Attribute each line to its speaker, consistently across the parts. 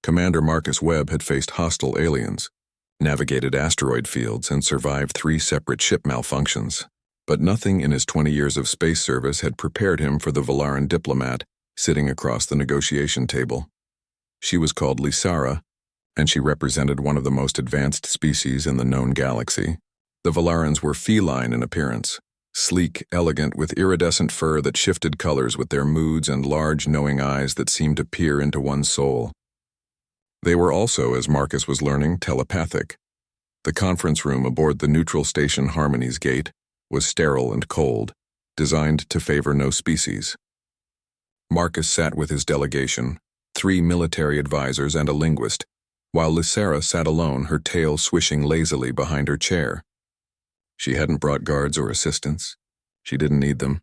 Speaker 1: Commander Marcus Webb had faced hostile aliens, navigated asteroid fields, and survived 3 separate ship malfunctions. But nothing in his 20 years of space service had prepared him for the Valaran diplomat sitting across the negotiation table. She was called Lysara, and she represented one of the most advanced species in the known galaxy. The Valarans were feline in appearance, sleek, elegant, with iridescent fur that shifted colors with their moods and large, knowing eyes that seemed to peer into one's soul. They were also, as Marcus was learning, telepathic. The conference room aboard the neutral station Harmony's Gate was sterile and cold, designed to favor no species. Marcus sat with his delegation, 3 military advisors and a linguist, while Lysara sat alone, her tail swishing lazily behind her chair. She hadn't brought guards or assistants. She didn't need them.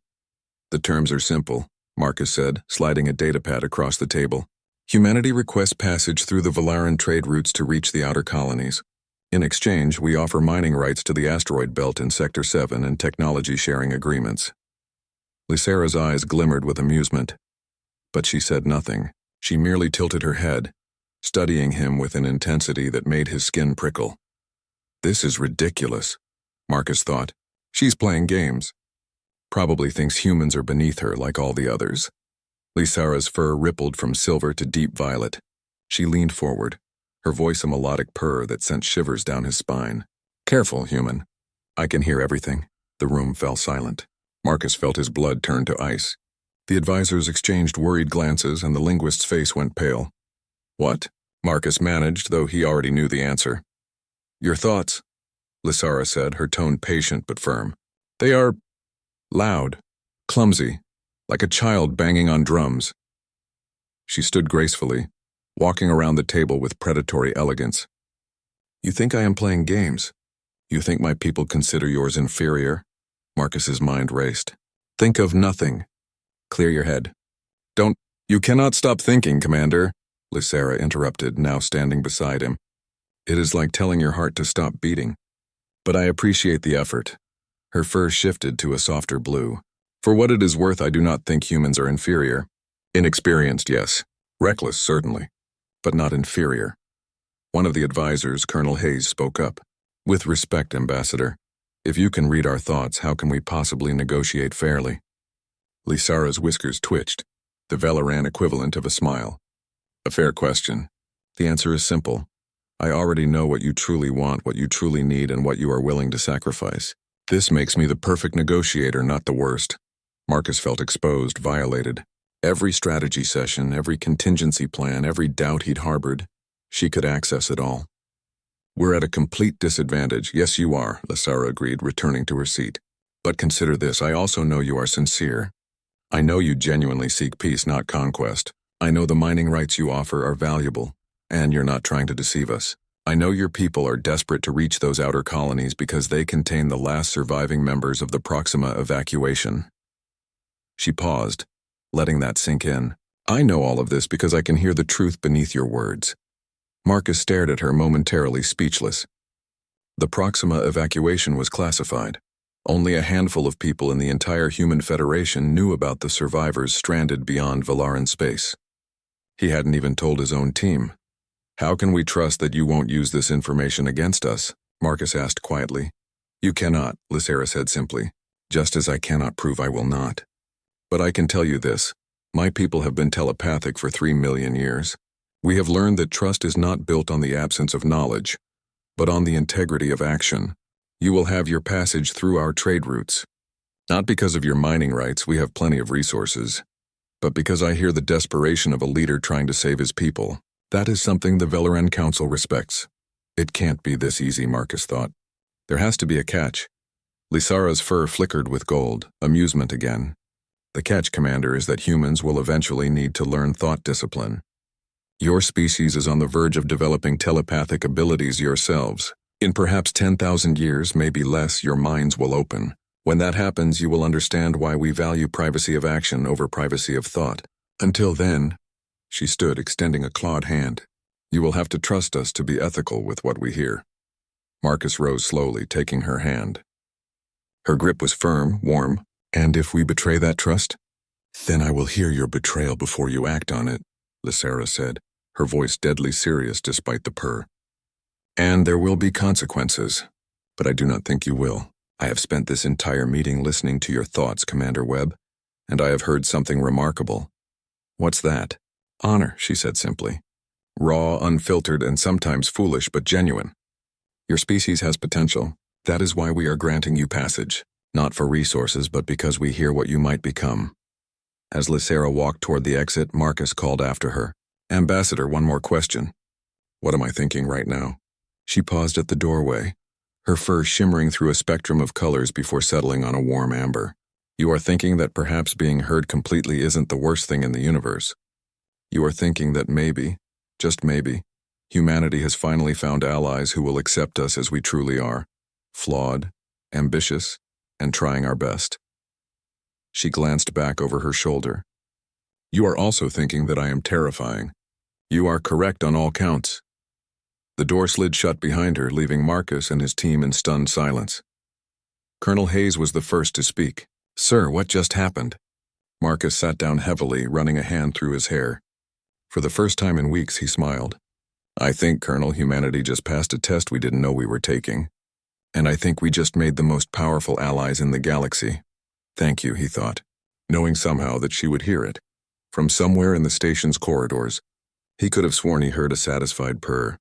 Speaker 1: The terms are simple, Marcus said, sliding a datapad across the table. Humanity requests passage through the Valaran trade routes to reach the outer colonies. In exchange, we offer mining rights to the asteroid belt in Sector 7 and technology-sharing agreements. Lysara's eyes glimmered with amusement. But she said nothing. She merely tilted her head, studying him with an intensity that made his skin prickle. This is ridiculous, Marcus thought. She's playing games. Probably thinks humans are beneath her like all the others. Lysara's fur rippled from silver to deep violet. She leaned forward, her voice a melodic purr that sent shivers down his spine. Careful, human. I can hear everything. The room fell silent. Marcus felt his blood turn to ice. The advisors exchanged worried glances and the linguist's face went pale. What? Marcus managed, though he already knew the answer. Your thoughts, Lysara said, her tone patient but firm. They are loud, clumsy, like a child banging on drums. She stood gracefully, walking around the table with predatory elegance. You think I am playing games? You think my people consider yours inferior? Marcus's mind raced. Think of nothing. Clear your head. You cannot stop thinking, Commander, Lysara interrupted, now standing beside him. It is like telling your heart to stop beating. But I appreciate the effort. Her fur shifted to a softer blue. For what it is worth, I do not think humans are inferior. Inexperienced, yes. Reckless, certainly. But not inferior. One of the advisors, Colonel Hayes, spoke up. With respect, Ambassador, if you can read our thoughts, how can we possibly negotiate fairly? Lysara's whiskers twitched, the Valaran equivalent of a smile. A fair question. The answer is simple. I already know what you truly want, what you truly need, and what you are willing to sacrifice. This makes me the perfect negotiator, not the worst. Marcus felt exposed, violated. Every strategy session, every contingency plan, every doubt he'd harbored, she could access it all. We're at a complete disadvantage. Yes, you are, Lysara agreed, returning to her seat. But consider this, I also know you are sincere. I know you genuinely seek peace, not conquest. I know the mining rights you offer are valuable, and you're not trying to deceive us. I know your people are desperate to reach those outer colonies because they contain the last surviving members of the Proxima evacuation. She paused, letting that sink in. I know all of this because I can hear the truth beneath your words. Marcus stared at her, momentarily speechless. The Proxima evacuation was classified. Only a handful of people in the entire Human Federation knew about the survivors stranded beyond Valaran space. He hadn't even told his own team. How can we trust that you won't use this information against us? Marcus asked quietly. You cannot, Lysara said simply, just as I cannot prove I will not. But I can tell you this. My people have been telepathic for 3 million years. We have learned that trust is not built on the absence of knowledge, but on the integrity of action. You will have your passage through our trade routes. Not because of your mining rights, we have plenty of resources, but because I hear the desperation of a leader trying to save his people. That is something the Valaran Council respects. It can't be this easy, Marcus thought. There has to be a catch. Lysara's fur flickered with gold, amusement again. The catch, Commander, is that humans will eventually need to learn thought discipline. Your species is on the verge of developing telepathic abilities yourselves. In perhaps 10,000 years, maybe less, your minds will open. When that happens, you will understand why we value privacy of action over privacy of thought. Until then, she stood, extending a clawed hand. You will have to trust us to be ethical with what we hear. Marcus rose slowly, taking her hand. Her grip was firm, warm. And if we betray that trust? Then I will hear your betrayal before you act on it, Lysara said. her voice deadly serious despite the purr. And there will be consequences, but I do not think you will. I have spent this entire meeting listening to your thoughts, Commander Webb, and I have heard something remarkable. What's that? Honor, she said simply. Raw, unfiltered, and sometimes foolish, but genuine. Your species has potential. That is why we are granting you passage. Not for resources, but because we hear what you might become. As Lysera walked toward the exit, Marcus called after her. Ambassador, one more question. What am I thinking right now? She paused at the doorway, her fur shimmering through a spectrum of colors before settling on a warm amber. You are thinking that perhaps being heard completely isn't the worst thing in the universe. You are thinking that maybe, just maybe, humanity has finally found allies who will accept us as we truly are, flawed, ambitious, and trying our best. She glanced back over her shoulder. You are also thinking that I am terrifying. You are correct on all counts. The door slid shut behind her, leaving Marcus and his team in stunned silence. Colonel Hayes was the first to speak. Sir, what just happened? Marcus sat down heavily, running a hand through his hair. For the first time in weeks, he smiled. I think, Colonel, humanity just passed a test we didn't know we were taking. And I think we just made the most powerful allies in the galaxy. Thank you, he thought, knowing somehow that she would hear it. From somewhere in the station's corridors, he could have sworn he heard a satisfied purr.